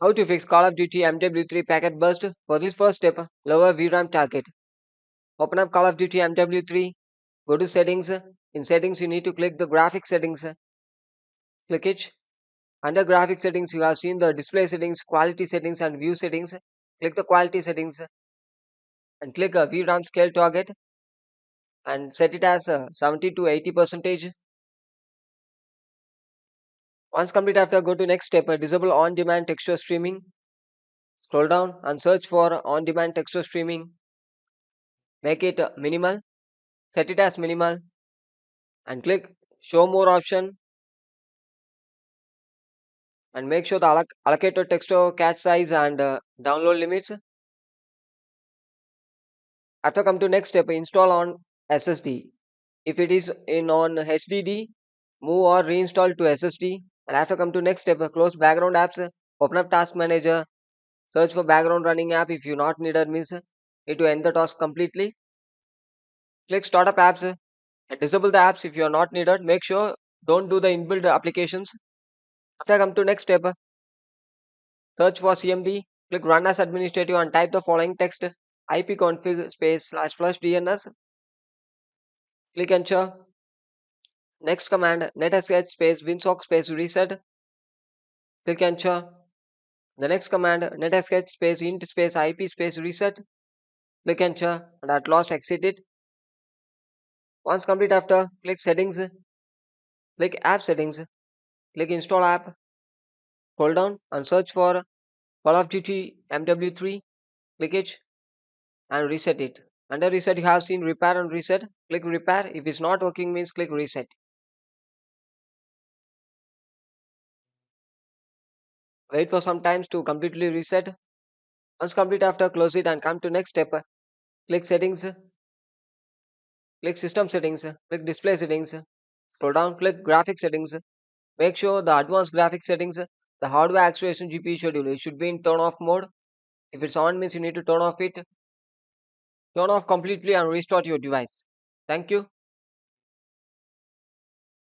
How to fix Call of Duty MW3 packet burst? For this first step, lower VRAM target. Open up Call of Duty MW3, go to settings. In settings, you need to click the graphic settings. Click it. Under graphic settings, you have seen the display settings, quality settings, and view settings. Click the quality settings and click a VRAM scale target and set it as 70 to 80 percentage. Once complete after, go to next step, disable on-demand texture streaming. Scroll down and search for on-demand texture streaming. Make it minimal. Set it as minimal and click show more option and make sure the allocated texture cache size and download limits. After come to next step, install on SSD. If it is in on HDD, move or reinstall to SSD. And after come to next step, close background apps. Open up task manager. Search for background running app. If you not needed means need to end the task completely. Click startup apps. And disable the apps if you are not needed. Make sure don't do the inbuilt applications. After come to next step, search for CMD. Click run as administrative and type the following text: ipconfig space slash flush DNS. Click enter. Next command netsh space winsock space reset. Click enter. The next command netsh space int space IP space reset. Click enter and at last exit it. Once complete after, click settings. Click app settings. Click install app. Scroll down and search for Call of Duty MW3. Click it and reset it. Under reset you have seen repair and reset. Click repair. If it's not working means click reset. Wait for some times to completely reset. Once complete after, close it and come to next step. Click settings. Click system settings. Click display settings. Scroll down, click graphic settings. Make sure the advanced graphic settings, the hardware acceleration GPU schedule, it should be in turn off mode. If it's on means you need to turn off it. Turn off completely and restart your device. Thank you.